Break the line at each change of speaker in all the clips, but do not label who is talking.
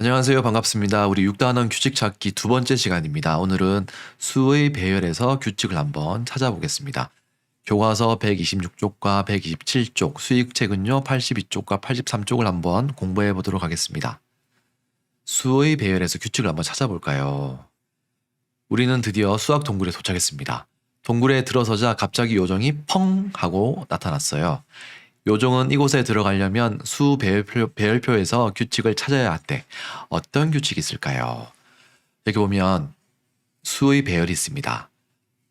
안녕하세요. 반갑습니다. 우리 6단원 규칙 찾기 두 번째 시간입니다. 오늘은 수의 배열에서 규칙을 한번 찾아보겠습니다. 교과서 126쪽과 127쪽, 수익책은요 82쪽과 83쪽을 한번 공부해 보도록 하겠습니다. 수의 배열에서 규칙을 한번 찾아볼까요? 우리는 드디어 수학 동굴에 도착했습니다. 동굴에 들어서자 갑자기 요정이 펑 하고 나타났어요. 요정은 이곳에 들어가려면 수 배열표에서 규칙을 찾아야 한대. 어떤 규칙이 있을까요? 여기 보면 수의 배열이 있습니다.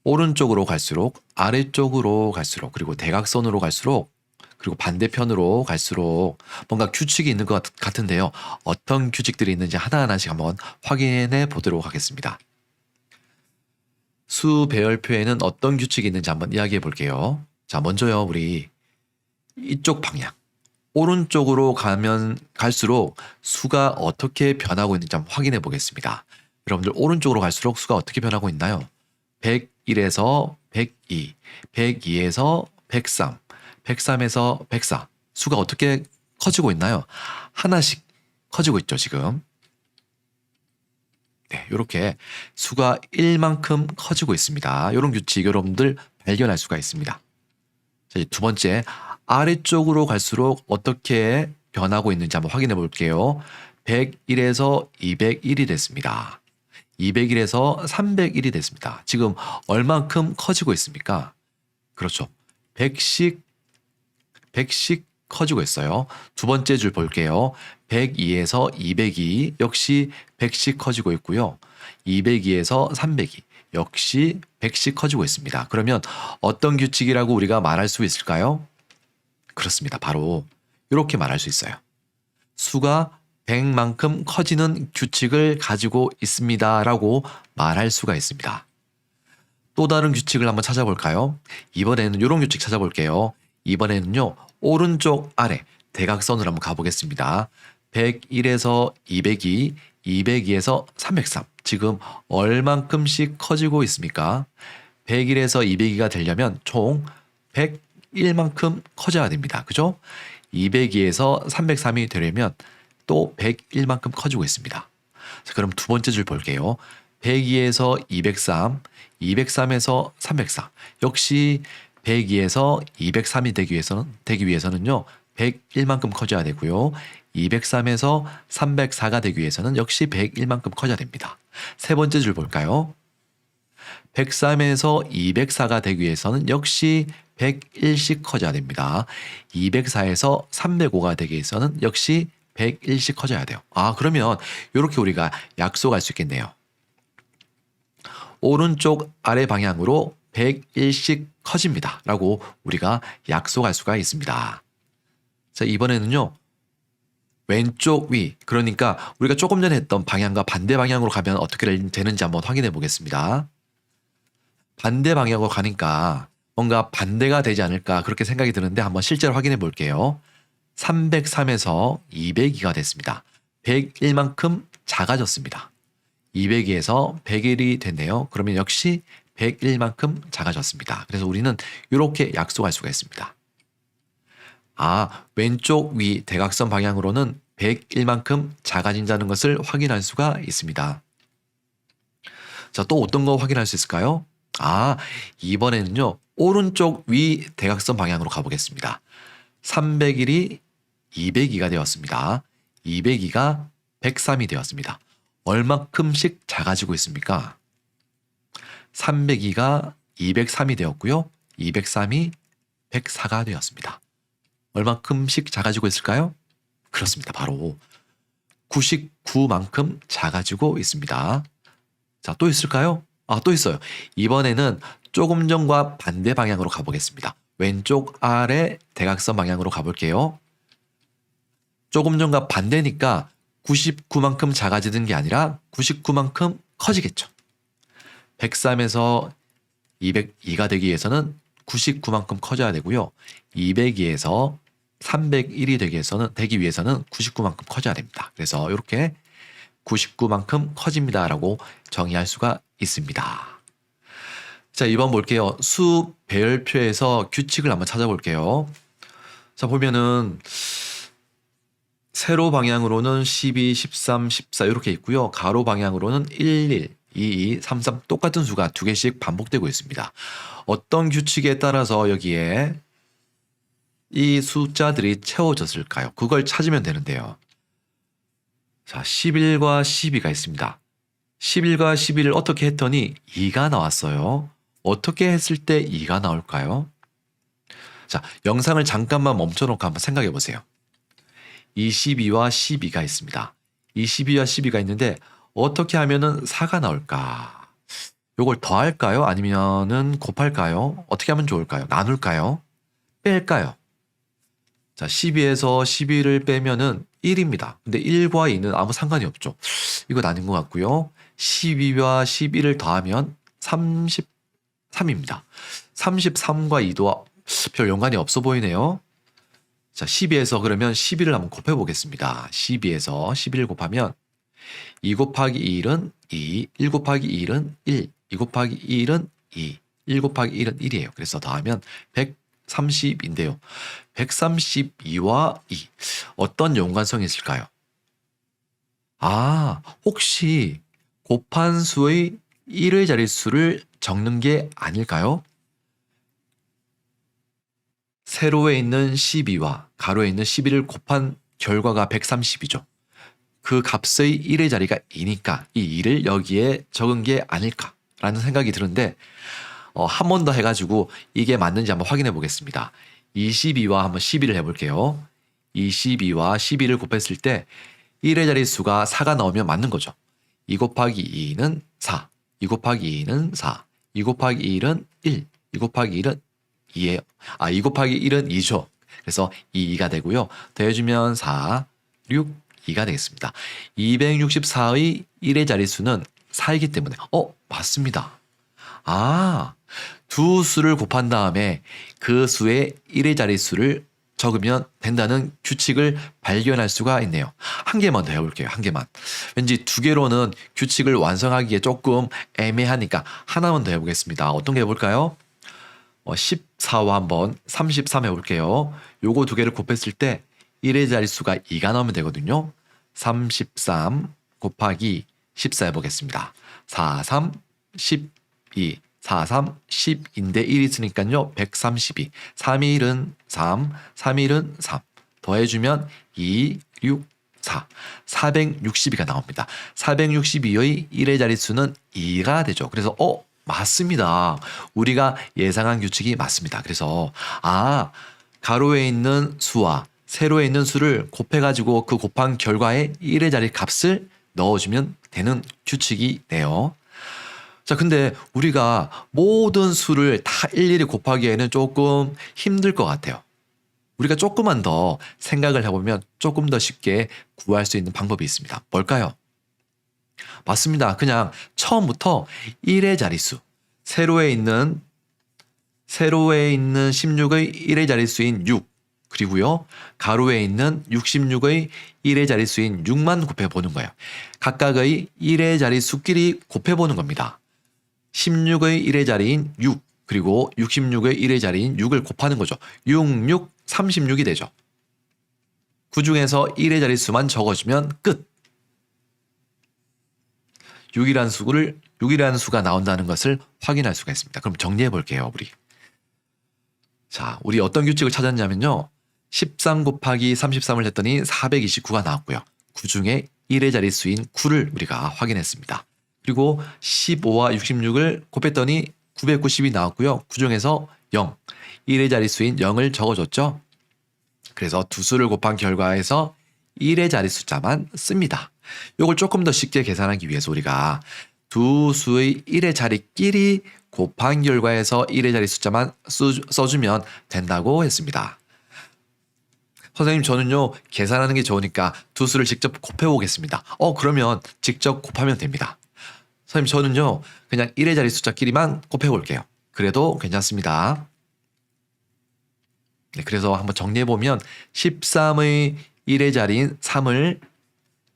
오른쪽으로 갈수록, 아래쪽으로 갈수록, 그리고 대각선으로 갈수록, 그리고 반대편으로 갈수록 뭔가 규칙이 있는 것 같은데요. 어떤 규칙들이 있는지 하나하나씩 한번 확인해 보도록 하겠습니다. 수 배열표에는 어떤 규칙이 있는지 한번 이야기해 볼게요. 자, 먼저요, 우리 이쪽 방향. 오른쪽으로 가면 갈수록 수가 어떻게 변하고 있는지 한번 확인해 보겠습니다. 여러분들 오른쪽으로 갈수록 수가 어떻게 변하고 있나요? 101에서 102, 102에서 103, 103에서 104. 수가 어떻게 커지고 있나요? 하나씩 커지고 있죠, 지금. 네, 이렇게 수가 1만큼 커지고 있습니다. 이런 규칙 여러분들 발견할 수가 있습니다. 자, 이제 두 번째, 아래쪽으로 갈수록 어떻게 변하고 있는지 한번 확인해 볼게요. 101에서 201이 됐습니다. 201에서 301이 됐습니다. 지금 얼만큼 커지고 있습니까? 그렇죠. 100씩 커지고 있어요. 두 번째 줄 볼게요. 102에서 202 역시 100씩 커지고 있고요. 202에서 302 역시 100씩 커지고 있습니다. 그러면 어떤 규칙이라고 우리가 말할 수 있을까요? 그렇습니다. 바로 이렇게 말할 수 있어요. 수가 100만큼 커지는 규칙을 가지고 있습니다. 라고 말할 수가 있습니다. 또 다른 규칙을 한번 찾아볼까요? 이번에는 이런 규칙 찾아볼게요. 이번에는요. 오른쪽 아래 대각선으로 한번 가보겠습니다. 101에서 202, 202에서 303. 지금 얼만큼씩 커지고 있습니까? 101에서 202가 되려면 총 101만큼 커져야 됩니다. 그죠? 202에서 303이 되려면 또 101만큼 커지고 있습니다. 자, 그럼 두 번째 줄 볼게요. 102에서 203, 203에서 304. 역시 102에서 203이 되기 위해서는요. 101만큼 커져야 되고요. 203에서 304가 되기 위해서는 역시 101만큼 커져야 됩니다. 세 번째 줄 볼까요? 103에서 204가 되기 위해서는 역시 101씩 커져야 됩니다. 204에서 305가 되기 위해서는 역시 101씩 커져야 돼요. 아, 그러면 이렇게 우리가 약속할 수 있겠네요. 오른쪽 아래 방향으로 101씩 커집니다. 라고 우리가 약속할 수가 있습니다. 자, 이번에는요. 왼쪽 위, 그러니까 우리가 조금 전에 했던 방향과 반대 방향으로 가면 어떻게 되는지 한번 확인해 보겠습니다. 반대 방향으로 가니까 뭔가 반대가 되지 않을까 그렇게 생각이 드는데 한번 실제로 확인해 볼게요. 303에서 202가 됐습니다. 101만큼 작아졌습니다. 202에서 101이 됐네요. 그러면 역시 101만큼 작아졌습니다. 그래서 우리는 이렇게 약속할 수가 있습니다. 아, 왼쪽 위 대각선 방향으로는 101만큼 작아진다는 것을 확인할 수가 있습니다. 자, 또 어떤 거 확인할 수 있을까요? 아, 이번에는요. 오른쪽 위 대각선 방향으로 가보겠습니다. 301이 202가 되었습니다. 202가 103이 되었습니다. 얼마큼씩 작아지고 있습니까? 302가 203이 되었고요. 203이 104가 되었습니다. 얼마큼씩 작아지고 있을까요? 그렇습니다. 바로 99만큼 작아지고 있습니다. 자, 또 있을까요? 아, 또 있어요. 이번에는 조금 전과 반대 방향으로 가보겠습니다. 왼쪽 아래 대각선 방향으로 가볼게요. 조금 전과 반대니까 99만큼 작아지는 게 아니라 99만큼 커지겠죠. 103에서 202가 되기 위해서는 99만큼 커져야 되고요. 202에서 301이 되기 위해서는 99만큼 커져야 됩니다. 그래서 이렇게 99만큼 커집니다라고 정의할 수가 있습니다. 자, 2번 볼게요. 수 배열표에서 규칙을 한번 찾아볼게요. 자, 보면은 세로 방향으로는 12, 13, 14 이렇게 있고요. 가로 방향으로는 11, 22, 33 똑같은 수가 두 개씩 반복되고 있습니다. 어떤 규칙에 따라서 여기에 이 숫자들이 채워졌을까요? 그걸 찾으면 되는데요. 자, 11과 12가 있습니다. 11과 12를 어떻게 했더니 2가 나왔어요. 어떻게 했을 때 2가 나올까요? 자, 영상을 잠깐만 멈춰놓고 한번 생각해 보세요. 22와 12가 있습니다. 22와 12가 있는데 어떻게 하면은 4가 나올까? 요걸 더할까요? 아니면은 곱할까요? 어떻게 하면 좋을까요? 나눌까요? 뺄까요? 자, 12에서 12를 빼면은 1입니다. 근데 1과 2는 아무 상관이 없죠. 이거 아닌 것 같고요. 12와 11을 더하면 33입니다. 33과 2도 별 연관이 없어 보이네요. 자, 12에서 그러면 11을 한번 곱해 보겠습니다. 12에서 11을 곱하면 2 곱하기 1은 2, 1 곱하기 1은 1, 2 곱하기 1은 2, 1 곱하기 1은 1이에요. 그래서 더하면 130인데요. 132와 2. 어떤 연관성이 있을까요? 아, 혹시 곱한 수의 1의 자릿수를 적는 게 아닐까요? 세로에 있는 12와 가로에 있는 11을 곱한 결과가 130이죠. 그 값의 1의 자리가 2니까 이 2를 여기에 적은 게 아닐까라는 생각이 드는데 한 번 더 해가지고 이게 맞는지 한번 확인해 보겠습니다. 22와 한번 12를 해볼게요. 22와 12를 곱했을 때 1의 자릿수가 4가 나오면 맞는 거죠. 2 곱하기 2는 4, 2 곱하기 2는 4, 2 곱하기 1은 1, 2 곱하기 1은 2예요. 2 곱하기 1은 2죠. 그래서 2가 되고요. 더해주면 4, 6, 2가 되겠습니다. 264의 1의 자릿수는 4이기 때문에 맞습니다. 두 수를 곱한 다음에 그 수의 1의 자릿수를 적으면 된다는 규칙을 발견할 수가 있네요. 한 개만 더 해볼게요. 한 개만. 왠지 두 개로는 규칙을 완성하기에 조금 애매하니까 하나만 더 해보겠습니다. 어떤 게 해볼까요? 14와 한번 33 해볼게요. 요거 두 개를 곱했을 때 1의 자릿수가 2가 나오면 되거든요. 33 곱하기 14 해보겠습니다. 4, 3, 12, 4, 3, 10인데 1 있으니까요. 132. 3이 1은 3, 3이 1은 3. 더해주면 2, 6, 4. 462가 나옵니다. 462의 1의 자릿수는 2가 되죠. 그래서 맞습니다. 우리가 예상한 규칙이 맞습니다. 그래서 가로에 있는 수와 세로에 있는 수를 곱해가지고 그 곱한 결과에 1의 자리 값을 넣어주면 되는 규칙이네요. 자, 근데 우리가 모든 수를 다 일일이 곱하기에는 조금 힘들 것 같아요. 우리가 조금만 더 생각을 해보면 조금 더 쉽게 구할 수 있는 방법이 있습니다. 뭘까요? 맞습니다. 그냥 처음부터 1의 자릿수, 세로에 있는 16의 1의 자릿수인 6, 그리고요 가로에 있는 66의 1의 자릿수인 6만 곱해보는 거예요. 각각의 1의 자릿수끼리 곱해보는 겁니다. 16의 1의 자리인 6, 그리고 66의 1의 자리인 6을 곱하는 거죠. 6, 6, 36이 되죠. 그 중에서 1의 자릿수만 적어주면 끝. 6이라는 수가 나온다는 것을 확인할 수가 있습니다. 그럼 정리해 볼게요, 우리. 자, 우리 어떤 규칙을 찾았냐면요. 13 곱하기 33을 했더니 429가 나왔고요. 그 중에 1의 자릿수인 9를 우리가 확인했습니다. 그리고 15와 66을 곱했더니 990이 나왔고요. 그 중에서 0, 1의 자릿수인 0을 적어줬죠. 그래서 두 수를 곱한 결과에서 1의 자릿수자만 씁니다. 이걸 조금 더 쉽게 계산하기 위해서 우리가 두 수의 1의 자리끼리 곱한 결과에서 1의 자리 숫자만 써주면 된다고 했습니다. 선생님, 저는요 계산하는 게 좋으니까 두 수를 직접 곱해보겠습니다. 그러면 직접 곱하면 됩니다. 선생님, 저는요 그냥 1의 자리 숫자끼리만 곱해볼게요. 그래도 괜찮습니다. 네, 그래서 한번 정리해보면 13의 1의 자리인 3을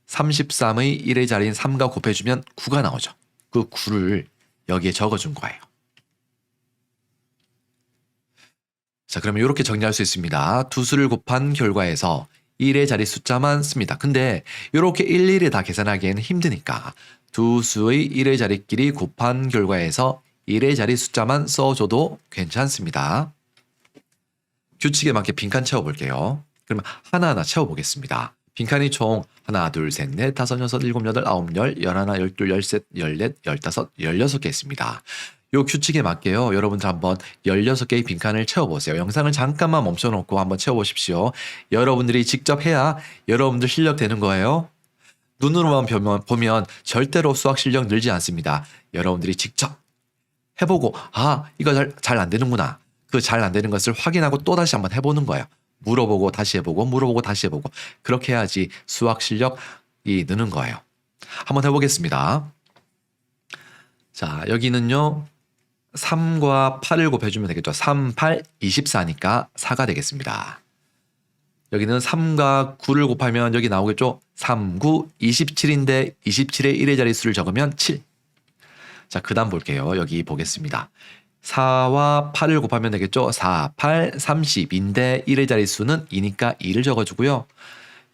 33의 1의 자리인 3과 곱해주면 9가 나오죠. 그 9를 여기에 적어준 거예요. 자, 그러면 이렇게 정리할 수 있습니다. 두 수를 곱한 결과에서 1의 자리 숫자만 씁니다. 근데 이렇게 일일이 다 계산하기에는 힘드니까 두 수의 1의 자리끼리 곱한 결과에서 1의 자리 숫자만 써줘도 괜찮습니다. 규칙에 맞게 빈칸 채워볼게요. 그러면 하나하나 채워보겠습니다. 빈칸이 총 하나, 둘, 셋, 넷, 다섯, 여섯, 일곱, 여덟, 아홉, 열, 열하나, 열둘, 열셋, 열넷, 열다섯, 16개 있습니다. 요 규칙에 맞게요. 여러분들 한번 16개의 빈칸을 채워보세요. 영상을 잠깐만 멈춰놓고 한번 채워보십시오. 여러분들이 직접 해야 여러분들 실력 되는 거예요. 눈으로만 보면 절대로 수학 실력 늘지 않습니다. 여러분들이 직접 해보고 이거 잘 안 되는구나. 그 잘 안 되는 것을 확인하고 또 다시 한번 해보는 거예요. 물어보고 다시 해보고 물어보고 다시 해보고 그렇게 해야지 수학 실력이 느는 거예요. 한번 해보겠습니다. 자, 여기는요. 3과 8을 곱해주면 되겠죠. 3, 8, 24니까 4가 되겠습니다. 여기는 3과 9를 곱하면 여기 나오겠죠. 3, 9, 27인데 27의 1의 자릿수를 적으면 7. 자, 그 다음 볼게요. 여기 보겠습니다. 4와 8을 곱하면 되겠죠. 4, 8, 30인데 1의 자릿수는 2니까 2를 적어주고요.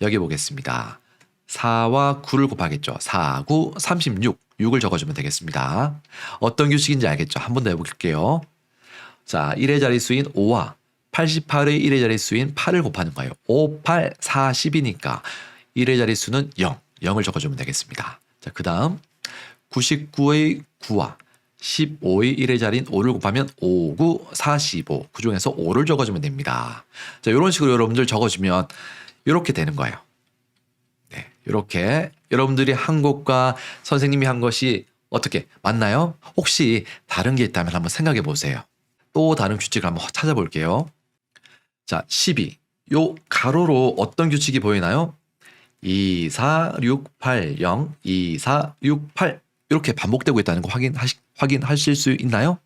여기 보겠습니다. 4와 9를 곱하겠죠. 4, 9, 36. 6을 적어주면 되겠습니다. 어떤 규칙인지 알겠죠? 한 번 더 해볼게요. 자, 1의 자릿수인 5와 88의 1의 자릿수인 8을 곱하는 거예요. 5, 8, 40이니까 1의 자릿수는 0. 0을 적어주면 되겠습니다. 자, 그 다음 99의 9와 15의 1의 자리인 5를 곱하면 5, 9, 45. 그 중에서 5를 적어주면 됩니다. 자, 이런 식으로 여러분들 적어주면 이렇게 되는 거예요. 네, 이렇게 여러분들이 한 것과 선생님이 한 것이 어떻게 맞나요? 혹시 다른 게 있다면 한번 생각해 보세요. 또 다른 규칙을 한번 찾아볼게요. 자, 12. 요 가로로 어떤 규칙이 보이나요? 2, 4, 6, 8, 0, 2, 4, 6, 8 이렇게 반복되고 있다는 거 확인하실 수 있나요?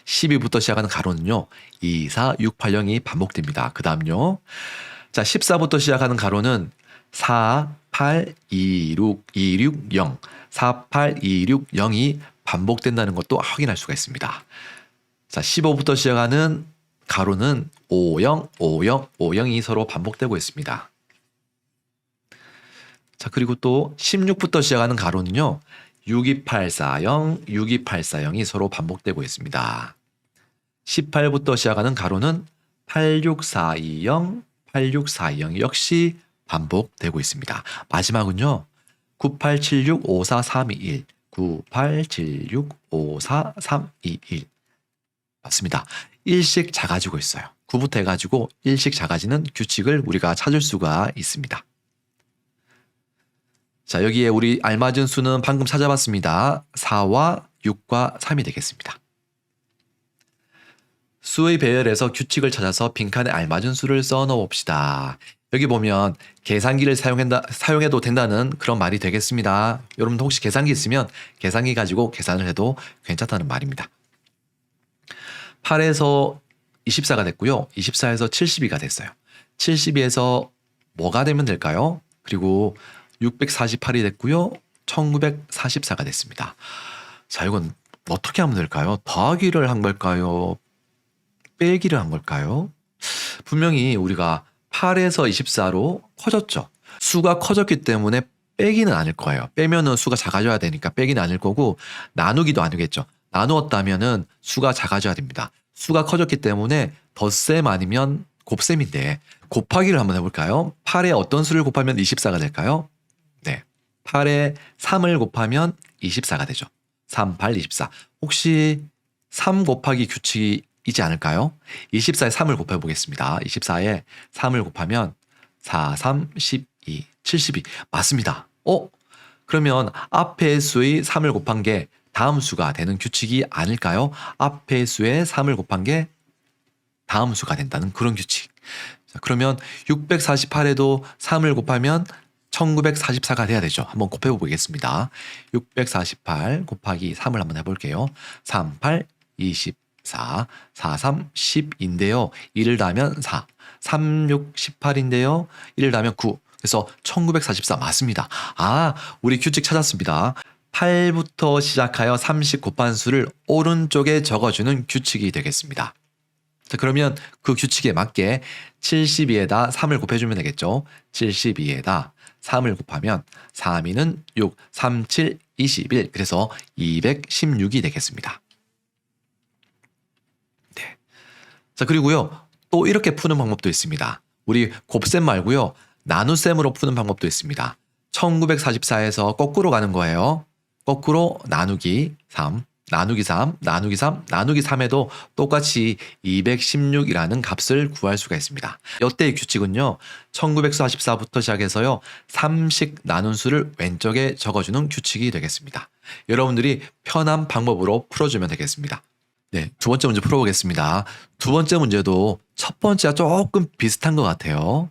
12부터 시작하는 가로는요. 2, 4, 6, 8, 0이 반복됩니다. 그 다음요. 자, 14부터 시작하는 가로는 4, 8, 2, 6, 2, 6, 0, 4, 8, 2, 6, 0이 반복된다는 것도 확인할 수가 있습니다. 자, 15부터 시작하는 가로는 5, 0, 5, 0, 5, 0이 서로 반복되고 있습니다. 자, 그리고 또 16부터 시작하는 가로는요. 62840, 62840이 서로 반복되고 있습니다. 18부터 시작하는 가로는 86420, 86420 역시 반복되고 있습니다. 마지막은요. 98765431, 98765431 맞습니다. 일씩 작아지고 있어요. 9부터 해가지고 일씩 작아지는 규칙을 우리가 찾을 수가 있습니다. 자, 여기에 우리 알맞은 수는 방금 찾아봤습니다. 4와 6과 3이 되겠습니다. 수의 배열에서 규칙을 찾아서 빈칸에 알맞은 수를 써 넣어 봅시다. 여기 보면 계산기를 사용해도 된다는 그런 말이 되겠습니다. 여러분도 혹시 계산기 있으면 계산기 가지고 계산을 해도 괜찮다는 말입니다. 8에서 24가 됐고요. 24에서 72가 됐어요. 72에서 뭐가 되면 될까요? 그리고 648이 됐고요. 1944가 됐습니다. 자, 이건 어떻게 하면 될까요? 더하기를 한 걸까요? 빼기를 한 걸까요? 분명히 우리가 8에서 24로 커졌죠. 수가 커졌기 때문에 빼기는 아닐 거예요. 빼면은 수가 작아져야 되니까 빼기는 아닐 거고 나누기도 아니겠죠. 나누었다면은 수가 작아져야 됩니다. 수가 커졌기 때문에 덧셈 아니면 곱셈인데 곱하기를 한번 해볼까요? 8에 어떤 수를 곱하면 24가 될까요? 네, 8에 3을 곱하면 24가 되죠. 3, 8, 24. 혹시 3 곱하기 규칙이 있지 않을까요? 24에 3을 곱해 보겠습니다. 24에 3을 곱하면 4, 3, 12, 72. 맞습니다. 그러면 앞의 수의 3을 곱한 게 다음 수가 되는 규칙이 아닐까요? 앞의 수에 3을 곱한 게 다음 수가 된다는 그런 규칙. 자, 그러면 648에도 3을 곱하면 1944가 돼야 되죠. 한번 곱해 보겠습니다. 648 곱하기 3을 한번 해볼게요. 3, 8, 24, 4, 3, 10인데요. 1을 더하면 4, 3, 6, 18인데요. 1을 더하면 9. 그래서 1944 맞습니다. 우리 규칙 찾았습니다. 8부터 시작하여 30 곱한 수를 오른쪽에 적어주는 규칙이 되겠습니다. 자, 그러면 그 규칙에 맞게 72에다 3을 곱해주면 되겠죠. 72에다 3을 곱하면 3, 2는 6, 3, 7, 21. 그래서 216이 되겠습니다. 네. 자, 그리고요. 또 이렇게 푸는 방법도 있습니다. 우리 곱셈 말고요. 나눗셈으로 푸는 방법도 있습니다. 1944에서 거꾸로 가는 거예요. 거꾸로 나누기 3, 나누기 3, 나누기 3, 나누기 3에도 똑같이 216이라는 값을 구할 수가 있습니다. 이때의 규칙은요. 1944부터 시작해서요. 3씩 나눈 수를 왼쪽에 적어주는 규칙이 되겠습니다. 여러분들이 편한 방법으로 풀어주면 되겠습니다. 네, 두 번째 문제 풀어보겠습니다. 두 번째 문제도 첫 번째와 조금 비슷한 것 같아요.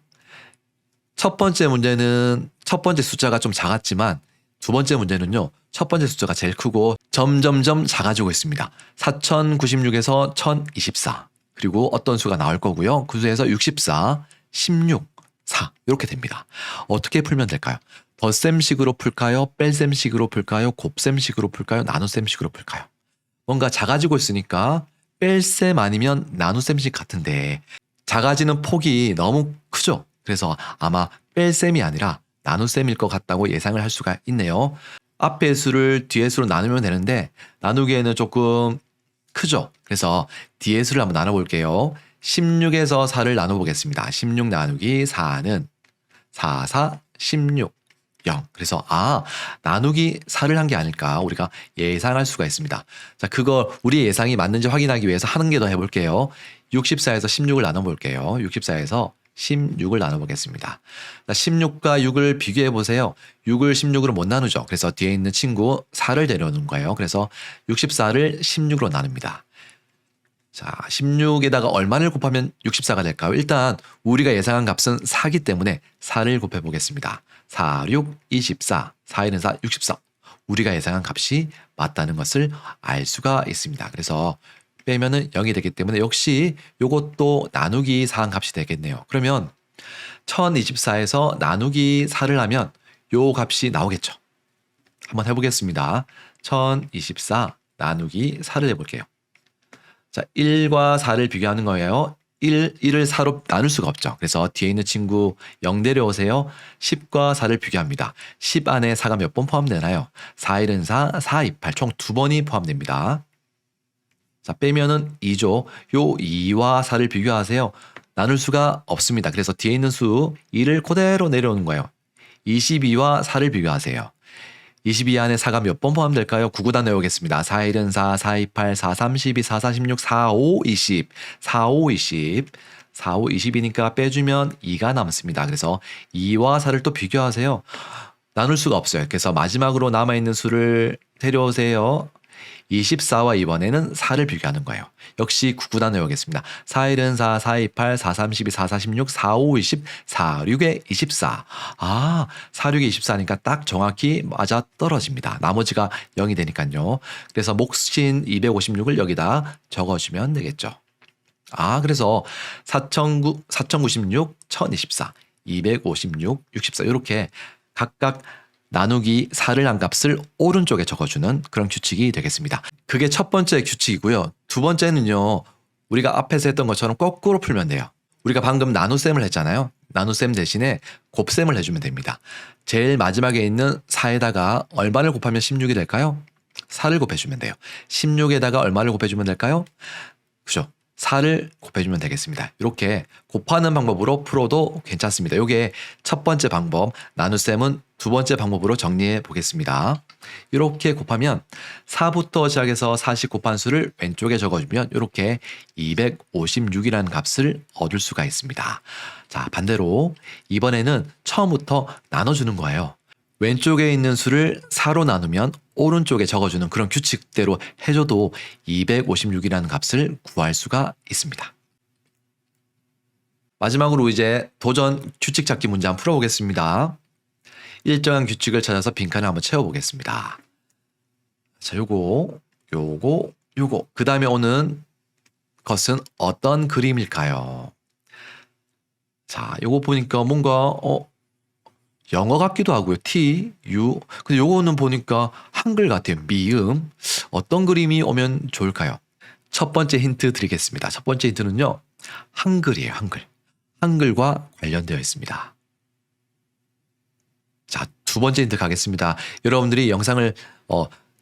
첫 번째 문제는 첫 번째 숫자가 좀 작았지만 두 번째 문제는요. 첫 번째 숫자가 제일 크고 점점점 작아지고 있습니다. 4096에서 1024 그리고 어떤 수가 나올 거고요. 그 수에서 64, 16, 4 이렇게 됩니다. 어떻게 풀면 될까요? 덧셈식으로 풀까요? 뺄셈식으로 풀까요? 곱셈식으로 풀까요? 나눗셈식으로 풀까요? 뭔가 작아지고 있으니까 뺄셈 아니면 나눗셈식 같은데 작아지는 폭이 너무 크죠? 그래서 아마 뺄셈이 아니라 나눗셈일 것 같다고 예상을 할 수가 있네요. 앞의 수를 뒤의 수로 나누면 되는데 나누기에는 조금 크죠? 그래서 뒤의 수를 한번 나눠볼게요. 16에서 4를 나눠보겠습니다. 16 나누기 4는 4, 4, 16, 0. 그래서 나누기 4를 한 게 아닐까 우리가 예상할 수가 있습니다. 자, 그거 우리의 예상이 맞는지 확인하기 위해서 하는 게 더 해볼게요. 64에서 16을 나눠볼게요. 64에서 16을 나눠보겠습니다. 16과 6을 비교해 보세요. 6을 16으로 못 나누죠. 그래서 뒤에 있는 친구 4를 데려오는 거예요. 그래서 64를 16으로 나눕니다. 자, 16에다가 얼마를 곱하면 64가 될까요? 일단 우리가 예상한 값은 4기 때문에 4를 곱해 보겠습니다. 4, 6, 24, 4, 1은 4, 64. 우리가 예상한 값이 맞다는 것을 알 수가 있습니다. 그래서 빼면은 0이 되기 때문에 역시 이것도 나누기 4한 값이 되겠네요. 그러면 1024에서 나누기 4를 하면 요 값이 나오겠죠. 한번 해보겠습니다. 1024 나누기 4를 해볼게요. 자, 1과 4를 비교하는 거예요. 1을 4로 나눌 수가 없죠. 그래서 뒤에 있는 친구 0 데려오세요. 10과 4를 비교합니다. 10 안에 4가 몇 번 포함되나요? 4, 1은 4, 4, 2, 8 총 2번이 포함됩니다. 자, 빼면은 2죠. 요 2와 4를 비교하세요. 나눌 수가 없습니다. 그래서 뒤에 있는 수 2를 그대로 내려오는 거예요. 22와 4를 비교하세요. 22 안에 4가 몇 번 포함될까요? 9구단 내오겠습니다. 4, 1은 4, 4, 2, 8, 4, 3, 12, 4, 4, 16, 4, 5, 20, 4, 5, 20, 4, 5, 20이니까 빼주면 2가 남습니다. 그래서 2와 4를 또 비교하세요. 나눌 수가 없어요. 그래서 마지막으로 남아있는 수를 데려오세요. 24와 이번에는 4를 비교하는 거예요. 역시 9구단 외우겠습니다. 4, 1은 4, 4, 2, 8, 4, 3, 12, 4, 4, 16, 4, 5, 20, 4, 6에 24. 4, 6에 24니까 딱 정확히 맞아 떨어집니다. 나머지가 0이 되니까요. 그래서 몫인 256을 여기다 적어주면 되겠죠. 그래서 4096, 1024, 256, 64 이렇게 각각 나누기 4를 한 값을 오른쪽에 적어주는 그런 규칙이 되겠습니다. 그게 첫 번째 규칙이고요. 두 번째는요. 우리가 앞에서 했던 것처럼 거꾸로 풀면 돼요. 우리가 방금 나눗셈을 했잖아요. 나눗셈 대신에 곱셈을 해주면 됩니다. 제일 마지막에 있는 4에다가 얼마를 곱하면 16이 될까요? 4를 곱해주면 돼요. 16에다가 얼마를 곱해주면 될까요? 그죠? 4를 곱해주면 되겠습니다. 이렇게 곱하는 방법으로 풀어도 괜찮습니다. 이게 첫 번째 방법, 나눗셈은 두 번째 방법으로 정리해 보겠습니다. 이렇게 곱하면 4부터 시작해서 4씩 곱한 수를 왼쪽에 적어주면 이렇게 256이라는 값을 얻을 수가 있습니다. 자, 반대로 이번에는 처음부터 나눠주는 거예요. 왼쪽에 있는 수를 4로 나누면 오른쪽에 적어주는 그런 규칙대로 해줘도 256이라는 값을 구할 수가 있습니다. 마지막으로 이제 도전 규칙 찾기 문제 한번 풀어보겠습니다. 일정한 규칙을 찾아서 빈칸을 한번 채워보겠습니다. 자, 요거. 그 다음에 오는 것은 어떤 그림일까요? 자, 요거 보니까 뭔가 영어 같기도 하고요. T, U. 근데 요거는 보니까 한글 같아요. 미음. 어떤 그림이 오면 좋을까요? 첫 번째 힌트 드리겠습니다. 첫 번째 힌트는요. 한글이에요. 한글. 한글과 관련되어 있습니다. 자, 두 번째 힌트 가겠습니다. 여러분들이 영상을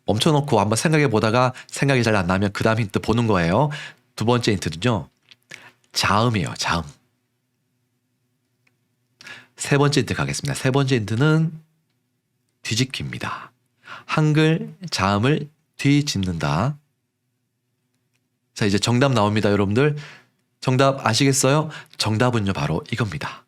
멈춰놓고 한번 생각해 보다가 생각이 잘 안 나면 그 다음 힌트 보는 거예요. 두 번째 힌트는요. 자음이에요. 자음. 세 번째 힌트 가겠습니다. 세 번째 힌트는 뒤집기입니다. 한글 자음을 뒤집는다. 자, 이제 정답 나옵니다, 여러분들. 정답 아시겠어요? 정답은요, 바로 이겁니다.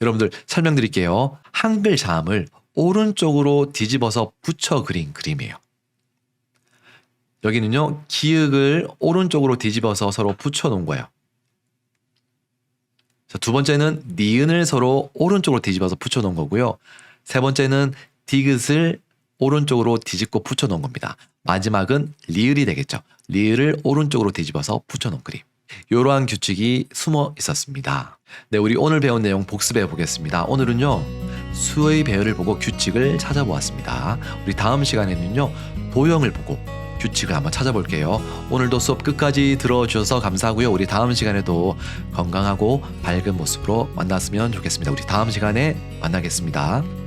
여러분들 설명드릴게요. 한글 자음을 오른쪽으로 뒤집어서 붙여 그린 그림이에요. 여기는요, 기역을 오른쪽으로 뒤집어서 서로 붙여 놓은 거예요. 자, 두 번째는 니은을 서로 오른쪽으로 뒤집어서 붙여 놓은 거고요. 세 번째는 디귿을 오른쪽으로 뒤집고 붙여 놓은 겁니다. 마지막은 리을이 되겠죠. 리을을 오른쪽으로 뒤집어서 붙여 놓은 그림. 이러한 규칙이 숨어 있었습니다. 네, 우리 오늘 배운 내용 복습해 보겠습니다. 오늘은요, 수의 배열을 보고 규칙을 찾아보았습니다. 우리 다음 시간에는요, 도형을 보고 규칙을 한번 찾아볼게요. 오늘도 수업 끝까지 들어주셔서 감사하고요. 우리 다음 시간에도 건강하고 밝은 모습으로 만났으면 좋겠습니다. 우리 다음 시간에 만나겠습니다.